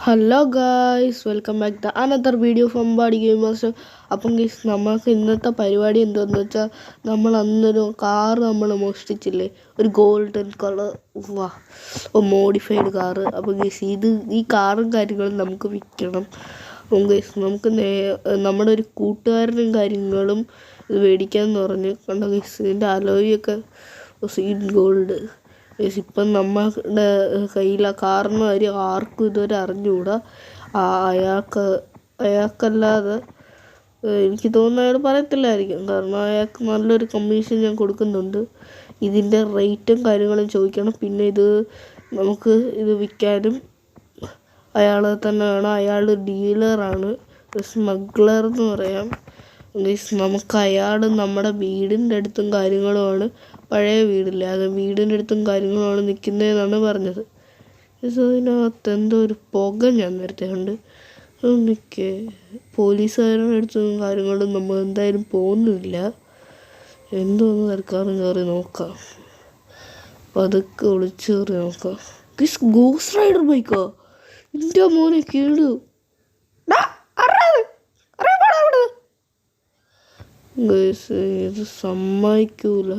Hello guys, welcome back to another video from buddy gamers. അപ്പം guys, നമുക്ക് ഇന്നത്തെ പരിപാടി എന്താണെന്ന് വെച്ചാൽ നമ്മൾ അന്നൊരു കാറ് നമ്മൾ മോഷ്ടിച്ചില്ലേ, ഒരു ഗോൾഡൻ കളർ മോഡിഫൈഡ് കാറ്. അപ്പം ഗൈസ്, ഈ കാറും കാര്യങ്ങളും നമുക്ക് വിൽക്കണം. അപ്പം ഗൈസ്, നമുക്ക് നമ്മുടെ ഒരു കൂട്ടുകാരനും കാര്യങ്ങളും ഇത് മേടിക്കാമെന്ന് പറഞ്ഞ് കണ്ട ഗൈസ്. ഇതിൻ്റെ അലോയൊക്കെ സീൻ ഗോൾഡ്. ഇപ്പം നമ്മുടെ കയ്യിൽ ആ കാറിന് കാര്യം ആർക്കും ഇതുവരെ അറിഞ്ഞുകൂടാ. അയാൾക്കല്ലാതെ എനിക്ക് തോന്നുന്നു അയാൾ പറയത്തില്ലായിരിക്കും. കാരണം അയാൾക്ക് നല്ലൊരു കമ്മീഷൻ ഞാൻ കൊടുക്കുന്നുണ്ട്. ഇതിൻ്റെ റേറ്റും കാര്യങ്ങളും ചോദിക്കണം. പിന്നെ നമുക്ക് ഇത് വിൽക്കാനും അയാളെ തന്നെ വേണം. അയാൾ ഡീലറാണ്, സ്മഗ്ലർ എന്ന് പറയാം. നമുക്ക് അയാൾ നമ്മുടെ വീടിൻ്റെ അടുത്തും കാര്യങ്ങളുമാണ്, പഴയ വീടില്ല, അത് വീടിൻ്റെ അടുത്തും കാര്യങ്ങളുമാണ് നിൽക്കുന്നതെന്നാണ് പറഞ്ഞത്. അതിനകത്ത് എന്തോ ഒരു പുക ഞാൻ നേരത്തെ ഉണ്ട്. നിൽക്കേ, പോലീസുകാരുടെ അടുത്തും കാര്യങ്ങളും നമ്മൾ എന്തായാലും പോകുന്നില്ല. എന്തോന്ന് തൽക്കാലം കയറി നോക്കാം. പതുക്കെ ഒളിച്ചു കയറി നോക്കാം. ഗോസ്റ്റ് റൈഡർ ബൈക്കോ? എൻ്റെ മോനെ കേടു. ഇത് സമ്മതിക്കൂല.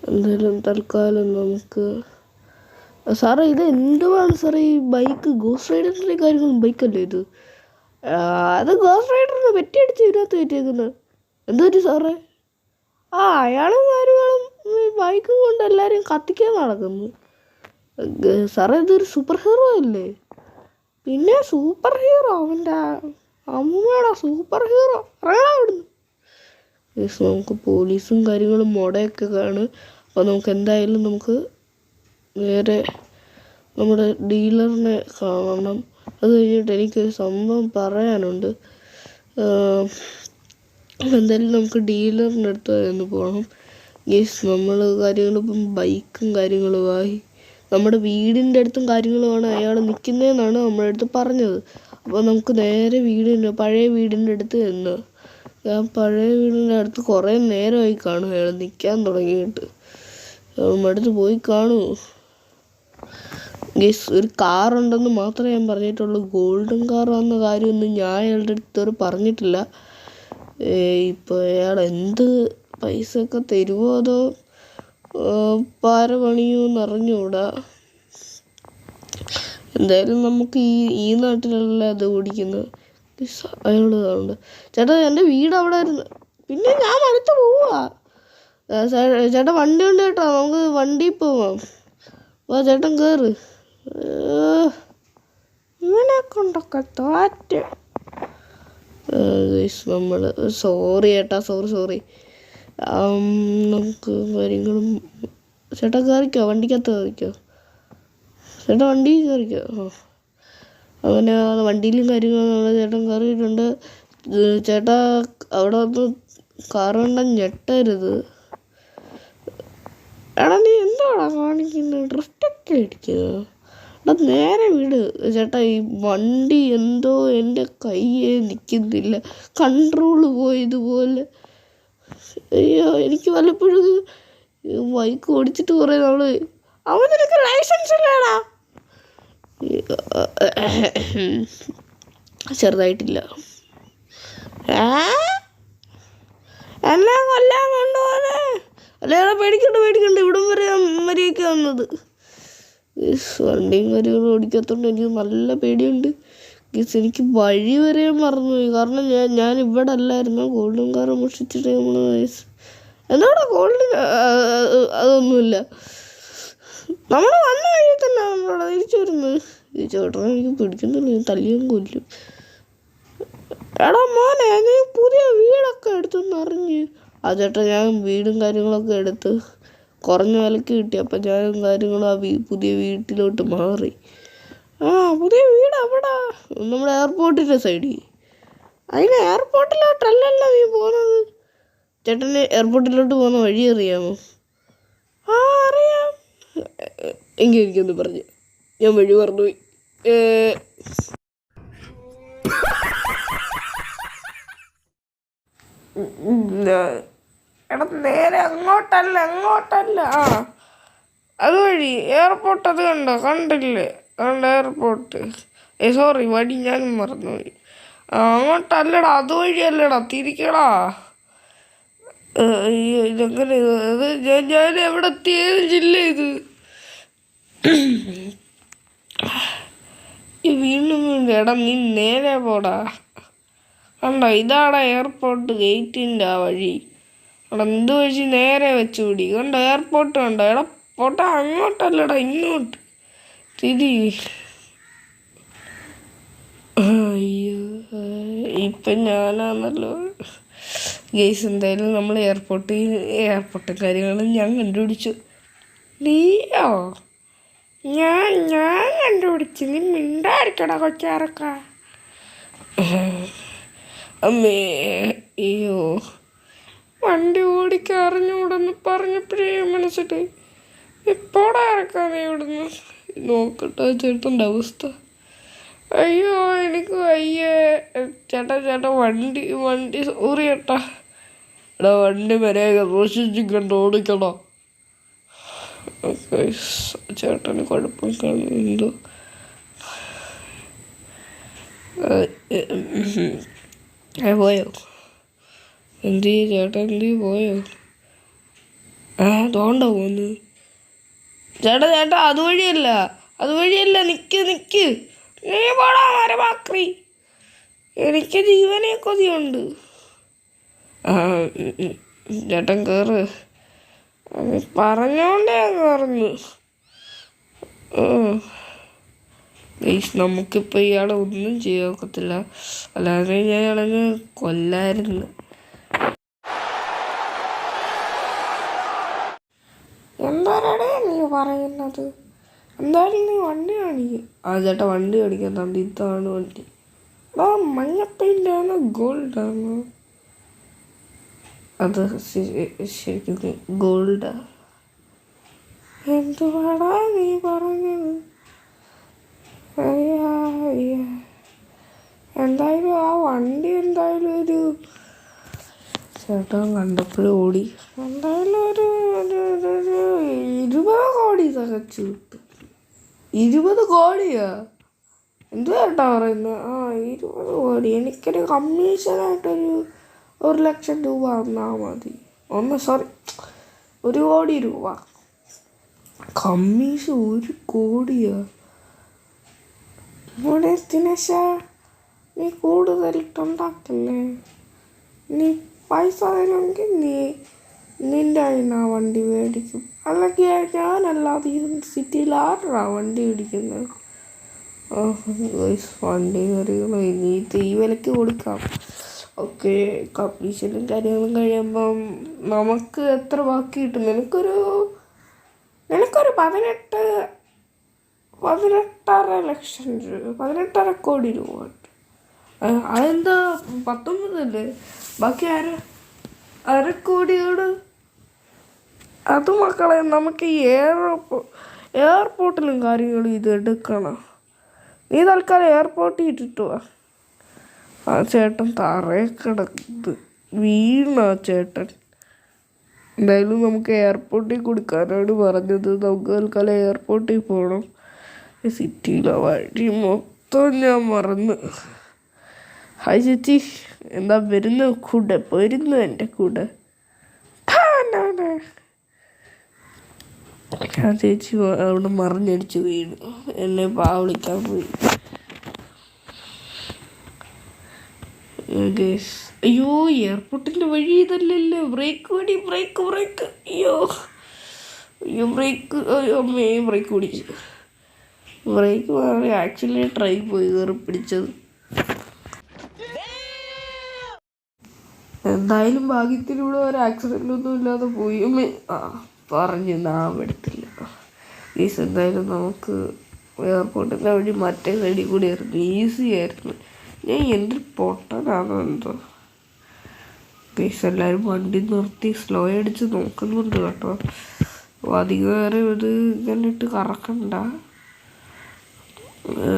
എന്തായാലും തൽക്കാലം നമുക്ക് സാറേ, ഇത് എന്തുവാണ് സാറേ ഈ ബൈക്ക്? ഗോസ്റ്റ് റൈഡറിൻ്റെ കാര്യങ്ങളും ബൈക്കല്ലേ ഇത്? അത് ഗോസ്റ്റ് റൈഡറിന് വെട്ടിയടിച്ച് ഇതിനകത്ത് കയറ്റിയേക്കുന്നത്. എന്തൊരു സാറേ? അയാളും കാര്യങ്ങളും ബൈക്കും കൊണ്ട് എല്ലാവരും കത്തിക്കാൻ നടക്കുന്നു. സാറേ, ഇതൊരു സൂപ്പർ ഹീറോ അല്ലേ? പിന്നെ സൂപ്പർ ഹീറോ, അവൻ്റെ അമ്മൂമ്മയുടെ സൂപ്പർ ഹീറോ. അറിയണം അവിടുന്ന്. നമുക്ക് പോലീസും കാര്യങ്ങളും മുടയൊക്കെ കാണും. അപ്പോൾ നമുക്ക് എന്തായാലും നേരെ നമ്മുടെ ഡീലറിനെ കാണണം. അത് കഴിഞ്ഞിട്ട് എനിക്കൊരു സംഭവം പറയാനുണ്ട്. എന്തായാലും നമുക്ക് ഡീലറിൻ്റെ അടുത്ത് ഒന്ന് പോകണം. നമ്മൾ കാര്യങ്ങളിപ്പം ബൈക്കും കാര്യങ്ങളുമായി നമ്മുടെ വീടിൻ്റെ അടുത്തും കാര്യങ്ങളുമാണ് അയാൾ നിൽക്കുന്നതെന്നാണ് നമ്മുടെ അടുത്ത് പറഞ്ഞത്. അപ്പോൾ നമുക്ക് നേരെ പഴയ വീടിൻ്റെ അടുത്ത് ചെന്ന്, പഴയ വീടിൻ്റെ അടുത്ത് കുറേ നേരമായി കാണും അയാൾ നിൽക്കാൻ തുടങ്ങിയിട്ട്. നമ്മുടെ അടുത്ത് പോയി കാണൂ. ഒരു കാറുണ്ടെന്ന് മാത്രമേ ഞാൻ പറഞ്ഞിട്ടുള്ളൂ. ഗോൾഡൻ കാറാണെന്ന കാര്യമൊന്നും ഞാൻ അയാളുടെ അടുത്ത് പറഞ്ഞിട്ടില്ല. ഇപ്പോൾ അയാൾ എന്ത് പൈസ ഒക്കെ തരുമോ അതോ പാര പണിയോ എന്ന് അറിഞ്ഞുകൂടാ. എന്തായാലും നമുക്ക് ഈ നാട്ടിലല്ല അത് ഓടിക്കുന്നത്. അയാൾ കാണുന്നുണ്ട്. ചേട്ടാ, എൻ്റെ വീട് അവിടെ ആയിരുന്നു. പിന്നെ ഞാൻ അടുത്ത് പോവാ. ചേട്ടാ, വണ്ടി ഉണ്ട് കേട്ടോ, നമുക്ക് വണ്ടിയിൽ പോവാം. ചേട്ടൻ കയറ്. ഇവനെ കൊണ്ടൊക്കെ തോറ്റ്. നമ്മൾ സോറി ചേട്ടാ, സോറി. നമുക്ക് കാര്യങ്ങളും ചേട്ടാ കയറിക്കോ, വണ്ടിക്കകത്ത് കയറിക്കോ. ചേട്ടാ വണ്ടി കയറിക്കോ. അങ്ങനെ വണ്ടിയിലും കാര്യങ്ങളും ചേട്ടൻ കയറിയിട്ടുണ്ട്. ചേട്ടാ, അവിടെ വന്ന് കാറ് കണ്ടാൽ ഞെട്ടരുത്. എടാ, നീ എന്താടാ കാണിക്കുന്നത്? ഡ്രിഫ്റ്റൊക്കെ അടിക്കുന്നത്. എടാ, നേരെ വിട് ചേട്ടാ. ഈ വണ്ടി എന്തോ എൻ്റെ കയ്യെ നിൽക്കുന്നില്ല, കൺട്രോള് പോയതുപോലെ. അയ്യോ, എനിക്ക് വല്ലപ്പോഴും ബൈക്ക് ഓടിച്ചിട്ട് കുറേ നാള്. നിനക്ക് ലൈസൻസ് ഇല്ലടാ? ചെറുതായിട്ടില്ല. എല്ലാം കൊല്ലാൻ കൊണ്ടുപോകണേ. അല്ലേടാ, പേടിക്കണ്ട. ഇവിടം വരെ മര്യാദയ്ക്ക് വന്നത്. വണ്ടിയും കാര്യങ്ങളും ഓടിക്കാത്തതുകൊണ്ട് എനിക്ക് നല്ല പേടിയുണ്ട്. എനിക്ക് വഴി വരെ മറന്നുപോയി. കാരണം ഞാൻ ഇവിടെ അല്ലായിരുന്നു. ഗോൾഡൻ കാർ മോഷ്ടിച്ചിട്ട് നമ്മൾ എന്താടാ ഗോൾഡൻ? അതൊന്നുമില്ല. നമ്മൾ വന്ന വഴി തന്നെ നമ്മളോട് തിരിച്ചു വരുന്നത്. ഈ ചേട്ടനെ എനിക്ക് പിടിക്കുന്നില്ല, തല്ലിയും കൊല്ലും. എടാ മോനെ, നീ പുതിയ വീടൊക്കെ എടുത്തെന്ന് അറിഞ്ഞ്? ചേട്ടാ, ഞാൻ വീടും കാര്യങ്ങളൊക്കെ എടുത്ത് കുറഞ്ഞ വിലക്ക് കിട്ടി. അപ്പം ഞാനും കാര്യങ്ങളും പുതിയ വീട്ടിലോട്ട് മാറി. പുതിയ വീട് എവിടാ? നമ്മുടെ എയർപോർട്ടിൻ്റെ സൈഡിൽ. അതിന് എയർപോർട്ടിലോട്ടല്ലല്ലോ നീ പോകുന്നത്. ചേട്ടന് എയർപോർട്ടിലോട്ട് പോകുന്ന വഴി അറിയാമോ? അറിയാം. എനിക്കൊന്ന് പറഞ്ഞു, ഞാൻ വഴി മറന്നുപോയി. എടാ, നേരെ അങ്ങോട്ടല്ല. അതുവഴി എയർപോർട്ട് അത് കണ്ടില്ലേ? കണ്ട എയർപോർട്ട്. സോറി, വഴി ഞാനും മറന്നുപോയി. അങ്ങോട്ടല്ലടാ, അതുവഴിയല്ലടാ, തിരിക്കടാ. ഇതെങ്ങനെ ഇത്? ഞാൻ എവിടെ എത്തി? ഏത് ജില്ല ഇത്? വീണ്ടും എടാ, നീ നേരെ പോടാ. കണ്ടോ, ഇതാടാ എയർപോർട്ട് ഗേറ്റിൻ്റെ ആ വഴി. എടാ, എന്ത് വഴി നേരെ വെച്ച് പിടി. കണ്ടോ എയർപോർട്ട് കണ്ടോ? എടാ പോട്ടാ, അങ്ങോട്ടല്ലടാ, ഇങ്ങോട്ട് തിരി. അയ്യോ, ഇപ്പം ഞാനാണല്ലോ ഗെയ്സ്. എന്തായാലും നമ്മൾ എയർപോർട്ടും കാര്യങ്ങളും ഞാൻ കണ്ടുപിടിച്ചു. നീയോ? ഞാൻ കണ്ടുപിടിച്ചു. നീ മിണ്ടായിരിക്കടാ കൊച്ചാറക്ക. അമ്മേ, അയ്യോ, വണ്ടി ഓടിക്കാൻ അറിഞ്ഞൂടെന്ന് പറഞ്ഞപ്പോഴേ മനസ്സിട്ട് എപ്പോഴാ ഇറക്കാൻ ഇവിടുന്ന്. നോക്കട്ടെ ചേട്ടൻ്റെ അവസ്ഥ. അയ്യോ, എനിക്ക് വയ്യേ. ചേട്ടാ വണ്ടി സോറി ചേട്ടാ. എടാ, വണ്ടി മര്യാദ സൂക്ഷിച്ചിട്ട് ഓടിക്കണോ? ചേട്ടന് കുഴപ്പം കാണുന്നുണ്ടോ? പോയോ? എന്ത് ചേട്ടാ, എന്ത് പോയോ? തോണ്ട പോന്ന്. ചേട്ടാ, അതുവഴിയല്ല, നിക്ക്. നീ പോടാ മരമാക്രി. എനിക്ക് ജീവനെ കൊതിയുണ്ട്. ചേട്ടൻ കയറ്. പറഞ്ഞോണ്ടേ കയറുന്നു. നമുക്കിപ്പോൾ ഇയാളെ ഒന്നും ചെയ്യാക്കത്തില്ല. അല്ലാതെ ഞാൻ ഇയാളങ്ങ് കൊല്ലായിരുന്നു. എന്താടാ നീ പറയുന്നത്? എന്തായാലും നീ വണ്ടി കാണിക്കും. ചേട്ടാ, വണ്ടി കാണിക്കാൻ തന്നെ. ഇതാണ് വണ്ടി. മഞ്ഞപ്പെയിൻ്റാണോ ഗോൾഡാണോ? അത് ശരിക്കും ഗോൾഡാ. എന്തുവാടാ നീ പറഞ്ഞത്? എന്തായാലും ആ വണ്ടി എന്തായാലും ഒരു ചേട്ടൻ കണ്ടപ്പോഴും ഓടി. എന്തായാലും ഒരു 20 കോടി തികച്ചു കിട്ടും. 20 കോടിയാ? എന്തു ചേട്ടാ പറയുന്നത്? 20 കോടി. എനിക്കൊരു കമ്മീഷനായിട്ടൊരു 1 ലക്ഷം രൂപ തന്നാൽ മതി. 1 കോടി രൂപ കമ്മീഷൻ. 1 കോടിയാ? ഇവിടെ ദിനേശ, നീ കൂടുതലിട്ടുണ്ടാക്കില്ലേ? നീ പൈസ തരുമെങ്കിൽ നിൻ്റെ അതിന് ആ വണ്ടി മേടിക്കും. അല്ലെങ്കിൽ ഞാനല്ലാതെ ഈ സിറ്റിയിൽ ആരാ വണ്ടി മേടിക്കുന്നത്? വണ്ടി കറികളോ ഇനി ഈ വിലയ്ക്ക് കൊടുക്കാം. ഓക്കെ, കമ്മീഷനും കാര്യങ്ങളും കഴിയുമ്പം നമുക്ക് എത്ര ബാക്കി കിട്ടും? നിനക്കൊരു 18.5 ലക്ഷം രൂപ, 18.5 കോടി രൂപ. അതെന്താ 19 അല്ലേ? ബാക്കി അര കോടിയോട്. അത് മക്കളെ, നമുക്ക് ഈ എയർപോർട്ടിലും കാര്യങ്ങളും ഇത് എടുക്കണം. നീ തൽക്കാലം എയർപോർട്ടിൽ ഇട്ടിട്ട് വാ. ചേട്ടൻ തറയെ കിടക്കുന്നത് വീണ ചേട്ടൻ. എന്തായാലും നമുക്ക് എയർപോർട്ടിൽ കൊടുക്കാനാണ് പറഞ്ഞത്. നമുക്ക് തൽക്കാലം എയർപോർട്ടിൽ പോകണം. സിറ്റിയിലെ വഴി മൊത്തം ഞാൻ മറന്നു. ഹായ് ചേച്ചി, എന്താ പോരുന്നു എൻ്റെ കൂടെ? ആ ചേച്ചി അവിടെ മറിഞ്ഞടിച്ച് വീണു. എന്നെ വിളിക്കാൻ പോയി. അയ്യോ, എയർപോർട്ടിൻ്റെ വഴി ഇതല്ലല്ലോ. ബ്രേക്ക്. അയ്യോ, അമ്മേ, ബ്രേക്ക് പിടിച്ചു. ബ്രേക്ക് മാറി ആക്ച്വലി ട്രെയിൻ പോയി കയറി പിടിച്ചത്. എന്തായാലും ഭാഗ്യത്തിലൂടെ ഒരു ആക്സിഡൻ്റൊന്നും ഇല്ലാതെ പോയി. പറഞ്ഞ് നാമെടുത്തില്ല. എന്തായാലും നമുക്ക് എയർപോർട്ടിൻ്റെ വഴി മറ്റേ സൈഡിൽ കൂടി ആയിരുന്നു. ഈസി ആയിരുന്നു. ഞാൻ എന്തൊരു പൊട്ടനാണോ എന്തോ. എല്ലാവരും വണ്ടി നിർത്തി സ്ലോ അടിച്ച് നോക്കുന്നുണ്ട് കേട്ടോ. അധികം വേറെ ഇത് ഇങ്ങനെ ഇട്ട് കറക്കണ്ട.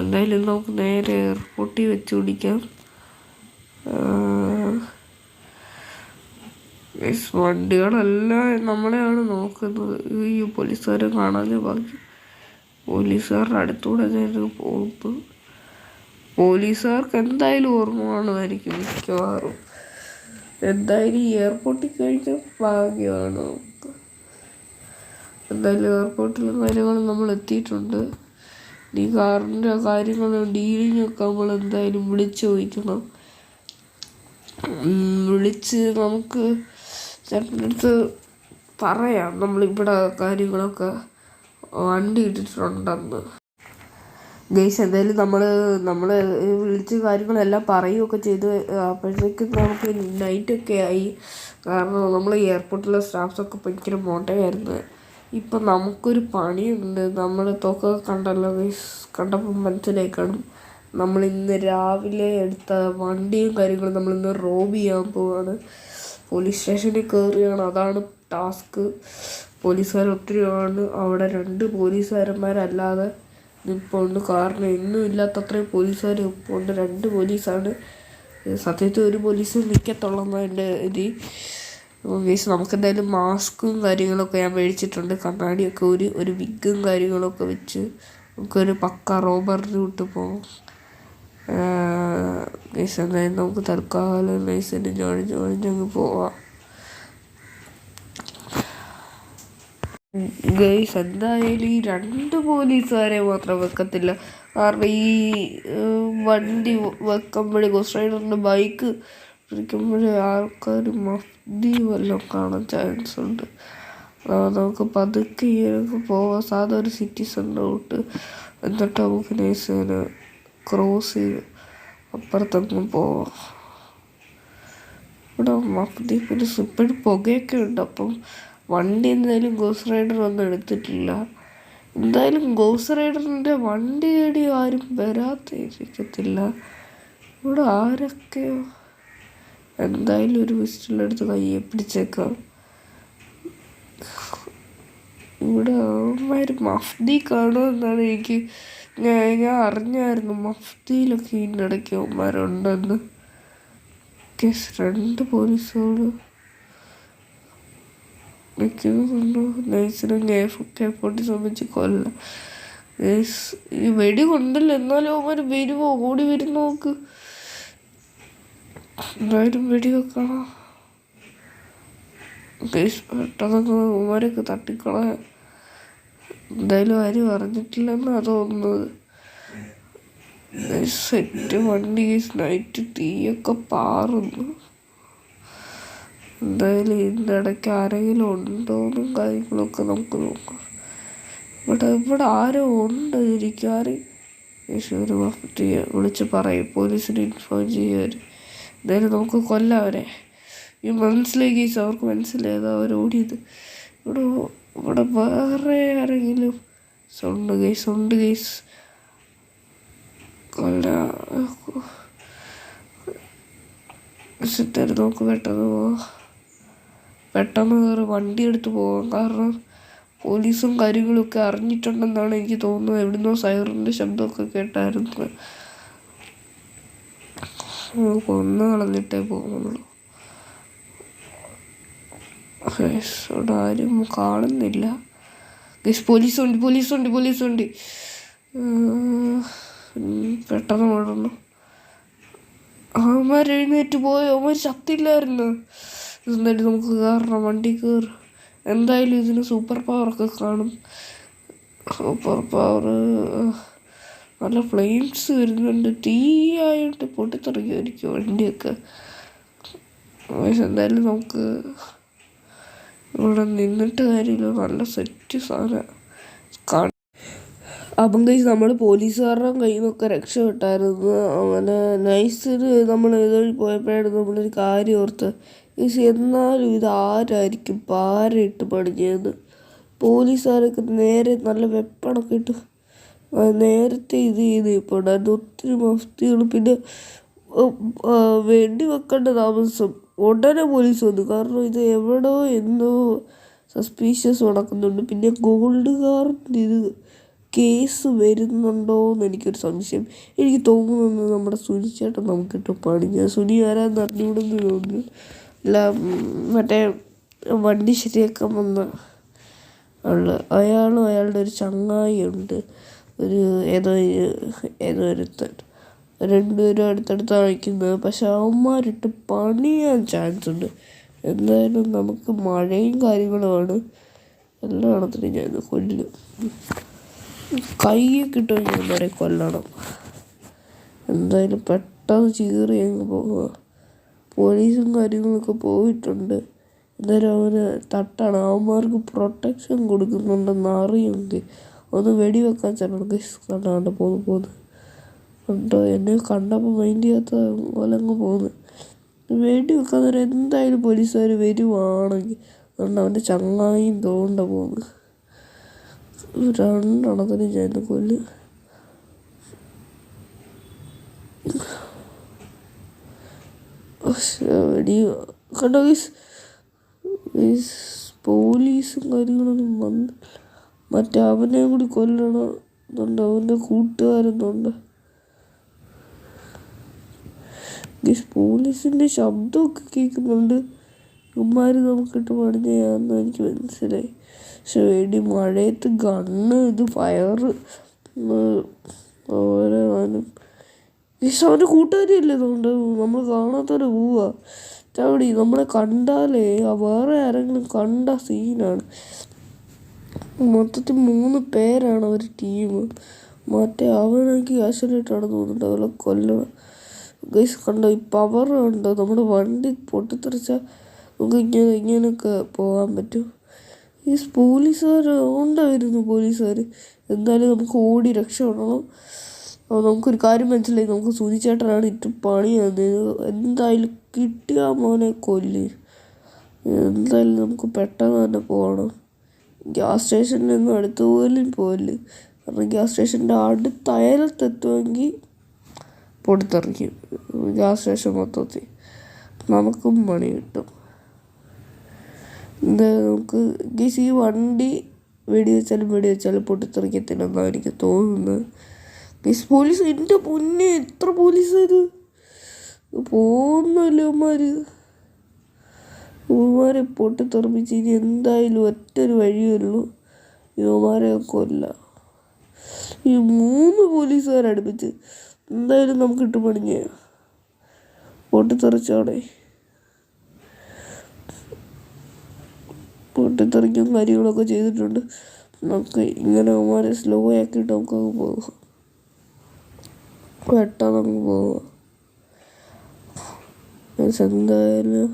എന്തായാലും നമുക്ക് നേരെ എയർപോർട്ടിൽ വെച്ച് പിടിക്കാം. വണ്ടികളെല്ലാം നമ്മളെയാണ് നോക്കുന്നത്. ഈ പോലീസുകാരെ കാണാതെ ബാക്കി പോലീസുകാരുടെ അടുത്തൂടെ പോകുമ്പോൾ പോലീസുകാർക്ക് എന്തായാലും ഓർമ്മ കാണുമായിരിക്കും മിക്കവാറും. എന്തായാലും ഈ എയർപോർട്ടിൽ കഴിഞ്ഞ ഭാഗ്യമാണ് നമുക്ക്. എന്തായാലും എയർപോർട്ടിലും കാര്യങ്ങളും നമ്മൾ എത്തിയിട്ടുണ്ട്. ഈ കാറിൻ്റെ കാര്യങ്ങളും ഡീലിങ്ങൊക്കെ നമ്മൾ എന്തായാലും വിളിച്ച് ചോദിക്കണം. വിളിച്ച് നമുക്ക് ചേട്ടൻ്റെ അടുത്ത് പറയാം നമ്മളിവിടെ കാര്യങ്ങളൊക്കെ വണ്ടി ഇട്ടിട്ടുണ്ടെന്ന്. ഗൈസ് എന്തായാലും നമ്മൾ വിളിച്ച് കാര്യങ്ങളെല്ലാം പറയുകയൊക്കെ ചെയ്ത് അപ്പോഴത്തേക്കും നമുക്ക് നൈറ്റൊക്കെ ആയി. കാരണം നമ്മൾ എയർപോർട്ടിലെ സ്റ്റാഫ്സൊക്കെ ഭയങ്കര മോട്ടയായിരുന്നു. ഇപ്പം നമുക്കൊരു പണിയുണ്ട്. നമ്മൾ തൊക്കെ കണ്ടല്ലോ ഗൈസ്, കണ്ടപ്പോൾ മനസ്സിലായി കാണും. നമ്മളിന്ന് രാവിലെ എടുത്ത വണ്ടിയും കാര്യങ്ങളും നമ്മളിന്ന് റോബ് ചെയ്യാൻ പോവാണ്. പോലീസ് സ്റ്റേഷനിൽ കയറുകയാണ്, അതാണ് ടാസ്ക്. പോലീസുകാർ ഒത്തിരിയാണ് അവിടെ. 2 പോലീസുകാരന്മാരല്ലാതെ നിൽപ്പുണ്ട്. കാരണം എന്നും ഇല്ലാത്തത്രയും പോലീസുകാർ നിൽപ്പുണ്ട്. 2 പോലീസാണ്. സത്യത്തിൽ 1 പോലീസ് നിൽക്കത്തുള്ളെന്നാണ് എൻ്റെ ഇത്. ഗൈസ് നമുക്കെന്തായാലും മാസ്കും കാര്യങ്ങളൊക്കെ ഞാൻ മേടിച്ചിട്ടുണ്ട്. കണ്ണാടിയൊക്കെ ഒരു വിഗും കാര്യങ്ങളൊക്കെ വെച്ച് നമുക്കൊരു പക്ക റോബർ റൂട്ട് പോകും. ഗൈസ് എന്തായാലും നമുക്ക് തൽക്കാലം നൈസിന് ഞൊഴിഞ്ഞങ്ങ് പോവാം. ഗൈസ് എന്തായാലും ഈ 2 പോലീസുകാരെ മാത്രം വെക്കത്തില്ല. കാരണം ഈ വണ്ടി വെക്കുമ്പോഴേ ഗോസ്റ്റ് റൈഡറിൻ്റെ ബൈക്ക് ഇരിക്കുമ്പോഴേ ആൾക്കാർ മഫ്തി വല്ലതും കാണാൻ ചാൻസ് ഉണ്ട്. നമുക്ക് പതുക്കെ പോവാം, സാധാ ഒരു സിറ്റിസൺ റൂട്ട്. എന്നിട്ട് നമുക്ക് നൈസിന് ക്രോസ് ചെയ്ത് അപ്പുറത്തൊന്നും പോവാം. ഇവിടെ മഫ്തി പോലീസ് ഇപ്പോഴും പുകയൊക്കെ ഉണ്ട്. അപ്പം വണ്ടി എന്തായാലും ഗോസ്റ്റ് റൈഡർ ഒന്നും എടുത്തിട്ടില്ല. എന്തായാലും ഗോസ്റ്റ് റൈഡറിൻ്റെ വണ്ടി തേടി ആരും വരാതിരിക്കത്തില്ല. ഇവിടെ ആരൊക്കെയോ എന്തായാലും ഒരു വിസിറ്റിലെടുത്ത് കയ്യെ പിടിച്ചേക്കാം. ഇവിടെ അവന്മാർ മഫ്തി കാണുമെന്നാണ് ഞാൻ അറിഞ്ഞായിരുന്നു. മഫ്തിയിലൊക്കെ ഇതിനിടയ്ക്ക് അവന്മാരുണ്ടെന്ന്. 2 പോലീസുകൾ നിൽക്കുന്നുണ്ടോ? നൈസിനും എയർപോർട്ടിൽ സംബന്ധിച്ച് കൊല്ലാം. ഈ വെടി കൊണ്ടല്ലോ, എന്നാലും അവന്മാർ വരുമോ? ഓടി വരുന്ന നോക്ക്. എന്തായാലും വെടി വെക്കണം. പെട്ടെന്ന് അവന്മാരൊക്കെ തട്ടിക്കളയാം. എന്തായാലും ആരും അറിഞ്ഞിട്ടില്ലെന്നാണ് തോന്നുന്നത്. സെറ്റ് വണ്ടി നൈറ്റ് തീയൊക്കെ പാറുന്നു. എന്തായാലും ഇതിൻ്റെ ഇടയ്ക്ക് ആരെങ്കിലും ഉണ്ടോയെന്നും കാര്യങ്ങളൊക്കെ നമുക്ക് നോക്കാം. ഇവിടെ ആരോ ഉണ്ട് ഇരിക്കാറ്. ഒരു വിളിച്ച് പറയും, പോലീസിന് ഇൻഫോം ചെയ്യാൻ. എന്തായാലും നമുക്ക് കൊല്ലാം അവരെ. ഈ മനസ്സിലായി ഗീസ്, അവർക്ക് മനസ്സിലായത് അവർ ഓടിയത്. ഇവിടെ വേറെ ആരെങ്കിലും ഉണ്ട് ഗൈസ് കൊല്ല. നമുക്ക് പെട്ടെന്ന് കയറി വണ്ടി എടുത്ത് പോകാം. കാരണം പോലീസും കാര്യങ്ങളൊക്കെ അറിഞ്ഞിട്ടുണ്ടെന്നാണ് എനിക്ക് തോന്നുന്നത്. എവിടുന്നോ സൈറൻ്റെ ശബ്ദമൊക്കെ കേട്ടായിരുന്നു. കൊന്നു കളഞ്ഞിട്ടേ പോകുന്നുള്ളൂ. അവിടെ ആരും കാണുന്നില്ല. പോലീസുണ്ട്. പെട്ടെന്ന് ഓടണം. അവന്മാർ എഴുന്നേറ്റ് പോയോ? അവന്മാർ ശക്തിയില്ലായിരുന്നു. എന്തായാലും നമുക്ക് കയറണം, വണ്ടി കയറും. എന്തായാലും ഇതിന് സൂപ്പർ പവറൊക്കെ കാണും. സൂപ്പർ പവർ നല്ല ഫ്ലെയിംസ് വരുന്നുണ്ട്. തീയായിട്ട് പൊട്ടിത്തെറിക്കുമായിരിക്കും വണ്ടിയൊക്കെ. എന്തായാലും നമുക്ക് ഇവിടെ നിന്നിട്ട് കാര്യമില്ല, നല്ല സെറ്റ് സാധനം കാണും. അപ്പം കഴിച്ച് നമ്മൾ പോലീസുകാരുടെ കയ്യിൽ നിന്നൊക്കെ രക്ഷപ്പെട്ടായിരുന്നു. അങ്ങനെ നൈസിന് നമ്മൾ ഇതുവഴി പോയപ്പോഴായിരുന്നു നമ്മളൊരു കാര്യം ഓർത്ത്. എന്നാലും ഇതാരായിരിക്കും പാരയിട്ട് പണിഞ്ഞതെന്ന്. പോലീസുകാരൊക്കെ നേരെ നല്ല വെപ്പണൊക്കെ ഇട്ട് നേരത്തെ ഇത് ഇപ്പോൾ ഉണ്ടായിരുന്നു. ഒത്തിരി മഫ്തികൾ. പിന്നെ വെടി വെക്കേണ്ട താമസം ഉടനെ പോലീസ് വന്നു. കാരണം ഇത് എവിടോ എന്തോ സസ്പീഷ്യസ് നടക്കുന്നുണ്ട്. പിന്നെ ഗോൾഡ് കാറിൻ്റെ ഇത് കേസ് വരുന്നുണ്ടോ എന്ന് എനിക്കൊരു സംശയം. എനിക്ക് തോന്നുന്നു നമ്മുടെ സുനിച്ചേട്ടൻ നമുക്കിട്ട് പണിഞ്ഞ. സുനി ആരാന്ന് അറിഞ്ഞുകൂടെന്ന് തോന്നുന്നു. എല്ലാം മറ്റേ വണ്ടി ശരിയാക്കാൻ വന്ന അയാളും അയാളുടെ ഒരു ചങ്ങായിയുണ്ട്, ഏതോ ഒരുത്തൻ. രണ്ടുപേരും അടുത്തടുത്താണ് നിൽക്കുന്നത്. പക്ഷെ അവന്മാരിട്ട് പണിയാൻ ചാൻസ് ഉണ്ട്. എന്തായാലും നമുക്ക് മഴയും കാര്യങ്ങളുമാണ്. എല്ലായിടത്തിനും ഞാൻ കൊല്ലും. കൈയൊക്കെ ഇട്ട് വരെ കൊല്ലണം. എന്തായാലും പെട്ടെന്ന് ചീറി അങ്ങ് പോവുക. പോലീസും കാര്യങ്ങളൊക്കെ പോയിട്ടുണ്ട്. എന്തായാലും അവന് തട്ടാണ്. അവന്മാർക്ക് പ്രൊട്ടക്ഷൻ കൊടുക്കുന്നുണ്ടെന്ന് അറിയുമെങ്കിൽ ഒന്ന് വെടിവെക്കാൻ ചെല്ലണം. കണ്ടാണ്ട് പോന്ന് കണ്ടോ, എന്നെ കണ്ടപ്പോൾ മൈൻഡ് ചെയ്യാത്ത പോലെ അങ്ങ് പോകുന്നു. വെടിവെക്കാൻ നേരം എന്തായാലും പോലീസുകാർ വരുവാണെങ്കിൽ അതുകൊണ്ട് അവൻ്റെ ചങ്ങായും തോണ്ട പോകുന്നു. രണ്ടെണ്ണത്തിന് ഞാൻ കൊല്ലും. വെടി കണ്ടോ പോലീസും കാര്യങ്ങളൊന്നും വന്ന് മറ്റേ അവനെയും കൂടി കൊല്ലണമെന്നുണ്ട്. അവൻ്റെ കൂട്ടുകാരെന്നുണ്ട്. പോലീസിൻ്റെ ശബ്ദമൊക്കെ കേൾക്കുന്നുണ്ട്. ഇവന്മാർ നമുക്കിട്ട് പണിഞ്ഞാന്ന് എനിക്ക് മനസ്സിലായി. പക്ഷെ മഴയത്ത് ഗണ്ണ് ഇത് ഫയർ ഓരോന്നും അവൻ്റെ കൂട്ടുകാരിയല്ലേ അതുകൊണ്ട് നമ്മൾ കാണാത്തവരെ പോവുക. ചവിടി നമ്മളെ കണ്ടാലേ വേറെ ആരെങ്കിലും കണ്ട സീനാണ്. മൊത്തത്തിൽ 3 പേരാണ് ഒരു ടീം. മറ്റേ അവനെനിക്ക് കാശലിട്ടാണ് തോന്നുന്നുണ്ട്. അവളെ കൊല്ലണം. കണ്ടോ ഈ പവർ ഉണ്ടോ? നമ്മുടെ വണ്ടി പൊട്ടിത്തെറിച്ചാൽ നമുക്ക് ഇങ്ങനെയൊക്കെ പോകാൻ പറ്റും. ഈ പോലീസുകാർ ഉണ്ടായിരുന്നു. പോലീസുകാർ എന്തായാലും നമുക്ക് ഓടി രക്ഷപ്പെടണം. അപ്പോൾ നമുക്കൊരു കാര്യം മനസ്സിലായി. നമുക്ക് സുനിച്ചേട്ടനാണ് ഇട്ട് പണി തന്നത്. എന്തായാലും കിട്ടിയ മോനെ കൊല്ല്. എന്തായാലും നമുക്ക് പെട്ടെന്ന് തന്നെ പോകണം. ഗ്യാസ് സ്റ്റേഷനിൽ നിന്നും അടുത്ത് പോലും പോകല്. കാരണം ഗ്യാസ് സ്റ്റേഷൻ്റെ അടുത്ത അയലത്തെത്തുമെങ്കിൽ പൊട്ടിത്തെറിക്കും ഗ്യാസ് സ്റ്റേഷൻ മൊത്തത്തിൽ. നമുക്കും പണി കിട്ടും. എന്തായാലും നമുക്ക് ഈ വണ്ടി വെടിവെച്ചാലും പൊട്ടിത്തെറിക്കത്തില്ലെന്നാണ് എനിക്ക് തോന്നുന്നത്. പോലീസ് എൻ്റെ പൊന്നെ എത്ര പോലീസുകാർ പോകുന്നല്ലോ. ഇവന്മാരെ പൊട്ടിത്തെറിപ്പിച്ച് ഇനി എന്തായാലും ഒറ്റൊരു വഴിയുള്ളൂ, ഇവന്മാരെ കൊല്ലാം. ഈ 3 പോലീസുകാരടുപ്പിച്ച് എന്തായാലും നമുക്ക് ഇട്ട് പണിഞ്ഞ പൊട്ടിത്തെറിച്ചോടെ. പൊട്ടിത്തെറിക്കും കാര്യങ്ങളൊക്കെ ചെയ്തിട്ടുണ്ട്. നമുക്ക് ഇങ്ങനെ അവന്മാരെ സ്ലോ ആക്കിയിട്ട് നമുക്കങ്ങ് പോകാം. പെട്ടെന്ന് അങ്ങ് പോവുക. എന്തായാലും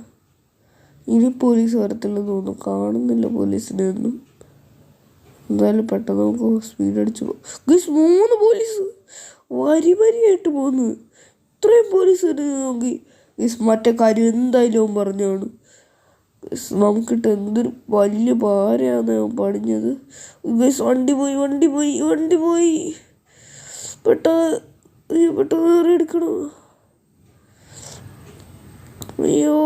ഇനി പോലീസ് വരത്തില്ലെന്ന് തോന്നുന്നു. കാണുന്നില്ല പോലീസിനെ ഒന്നും. എന്തായാലും പെട്ടെന്ന് നമുക്ക് സ്പീഡ് അടിച്ച് പോകും. 3 പോലീസ് വരിയായിട്ട് പോകുന്നു. ഇത്രയും പോലീസ് നോക്കി മറ്റേ കാര്യം എന്തായാലും അവൻ പറഞ്ഞാണ്. നമുക്കിട്ട് എന്തൊരു വലിയ ഭാരമാണ് അവൻ പണിഞ്ഞത്. വണ്ടി പോയി പെട്ടെന്ന് കയറി എടുക്കണം. അയ്യോ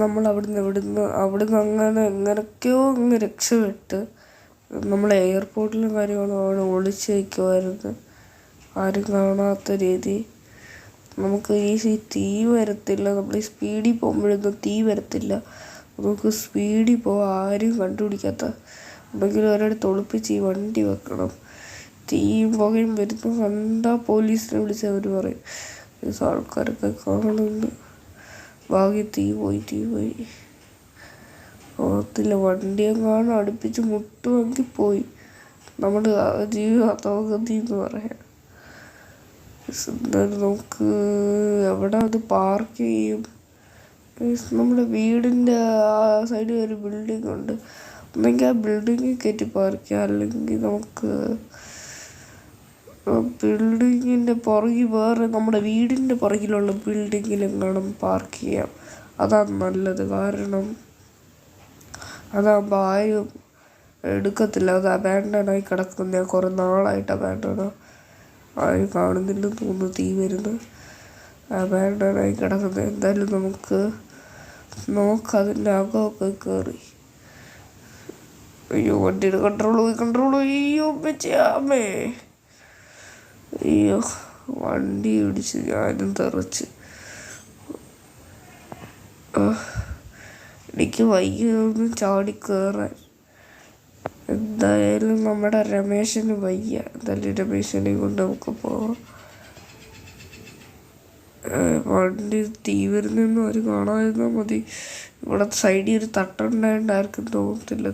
നമ്മൾ അവിടുന്ന് അങ്ങനെ എങ്ങനെയൊക്കെയോ അങ്ങ് രക്ഷപ്പെട്ട് നമ്മൾ എയർപോർട്ടിലും കാര്യങ്ങളും അവിടെ ഒളിച്ച് വയ്ക്കുമായിരുന്നു. ആരും കാണാത്ത രീതി. നമുക്ക് ഈ തീ വരത്തില്ല. നമ്മൾ ഈ സ്പീഡിൽ പോകുമ്പോഴൊന്നും തീ വരത്തില്ല. നമുക്ക് സ്പീഡിൽ പോകാൻ ആരും കണ്ടുപിടിക്കാത്ത എന്തെങ്കിലും ഒരിടത്ത് ഒളിപ്പിച്ച് ഈ വണ്ടി വെക്കണം. തീയും പുകയും വരുന്നു കണ്ടാൽ പോലീസിനെ വിളിച്ച് അവർ പറയും. ആൾക്കാരൊക്കെ കാണുന്നുണ്ട്. ഭാഗ്യം തീ പോയി ഓർത്തില്ല. വണ്ടിയെങ്ങാനും അടുപ്പിച്ച് മുട്ടുമെങ്കിൽ പോയി നമ്മുടെ ജീവിതം എന്ന് പറയാം. എന്തായാലും നമുക്ക് എവിടെ അത് പാർക്ക് ചെയ്യും? നമ്മുടെ വീടിൻ്റെ ആ സൈഡിൽ ഒരു ബിൽഡിംഗ് ഉണ്ട്. ഒന്നെങ്കിൽ ആ ബിൽഡിങ്ങിൽ കയറ്റി പാർക്ക് ചെയ്യാം, അല്ലെങ്കിൽ നമുക്ക് ബിൽഡിങ്ങിൻ്റെ പുറകിൽ വേറെ നമ്മുടെ വീടിൻ്റെ പുറകിലുള്ള ബിൽഡിങ്ങിലെങ്ങാനും പാർക്ക് ചെയ്യാം. അതാണ് നല്ലത്. കാരണം അതാകുമ്പോൾ ആരും എടുക്കത്തില്ല. അത് അബാൻഡനായി കിടക്കുന്ന കുറേ നാളായിട്ട് അബാൻഡനാണ്. ആരും കാണുന്നില്ലെന്ന് തോന്നുന്നു. തീ വരുന്നു അബാൻഡനായി കിടക്കുന്നത്. എന്തായാലും നമുക്ക് അതിൻ്റെ അകമൊക്കെ കയറി. അയ്യോ വണ്ടിയുടെ കൺട്രോൾ പോയി. അയ്യോ അമ്മേ. അയ്യോ വണ്ടി ഇടിച്ച് ഞാനും തെറിച്ച്. എനിക്ക് വയ്യൊന്ന് ചാടിക്കേറാൻ. എന്തായാലും നമ്മുടെ രമേശന് വയ്യ. എന്തായാലും രമേശനെ കൊണ്ട് നമുക്ക് പോവാം. വണ്ടി തീ വരുന്നെന്നും അവർ കാണാതിരുന്നാൽ മതി. ഇവിടെ സൈഡിൽ ഒരു തട്ടുണ്ടായിട്ട് ആർക്കും തോന്നത്തില്ല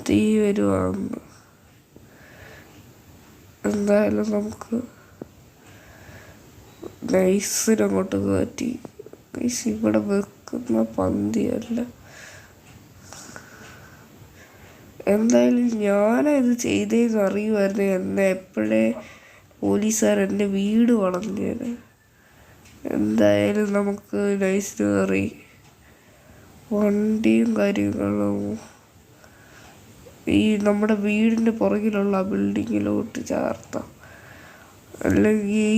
തീ വരുവാന്ന്. എന്തായാലും നമുക്ക് നൈസിനങ്ങോട്ട് കയറ്റി. നൈസ് ഇവിടെ വെക്കുന്ന പന്തിയല്ല. എന്തായാലും ഞാനത് ചെയ്തതെന്ന് അറിയുമായിരുന്നു. എന്നെ എപ്പോഴേ പോലീസുകാർ എൻ്റെ വീട് വളഞ്ഞേനെ. എന്തായാലും നമുക്ക് നൈസിന് കയറി വണ്ടിയും കാര്യങ്ങളും ഈ നമ്മുടെ വീടിൻ്റെ പുറകിലുള്ള ബിൽഡിങ്ങിലോട്ട് ചേർത്താം. അല്ലെങ്കിൽ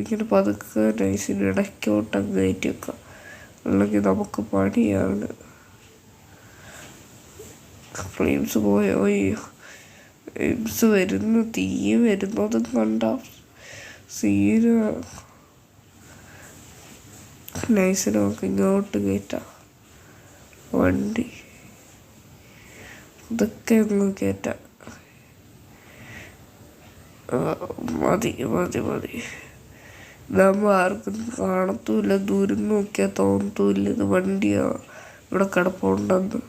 ഇങ്ങനെ പതുക്കെ നൈസിന് ഇടയ്ക്കോട്ടങ്ങ് കയറ്റി വെക്കാം. അല്ലെങ്കിൽ നമുക്ക് പണിയാണ്. ഫ്ലെയിംസ് പോയോ? ഫ്ലെയിംസ് വരുന്നു. തീ വരുന്നതും കണ്ട സീന. നൈസിന് നമുക്ക് ഇങ്ങോട്ട് കയറ്റാം വണ്ടി. ഇതൊക്കെ അങ്ങ് കയറ്റാം. മതി. നമ്മൾ ആർക്കും കാണത്തുമില്ല. ദൂരം നോക്കിയാൽ തോന്നത്തുമില്ല ഇത് വണ്ടിയാ ഇവിടെ കിടപ്പുണ്ടെന്ന്.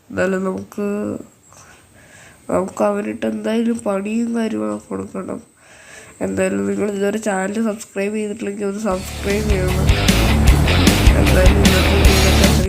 എന്നാലും നമുക്ക് അവനിട്ട് എന്തായാലും പണിയും കാര്യങ്ങളൊക്കെ കൊടുക്കണം. എന്തായാലും നിങ്ങൾ ഇതുവരെ ചാനൽ സബ്സ്ക്രൈബ് ചെയ്തിട്ടില്ലെങ്കിൽ ഒന്ന് സബ്സ്ക്രൈബ് ചെയ്യണം. എന്തായാലും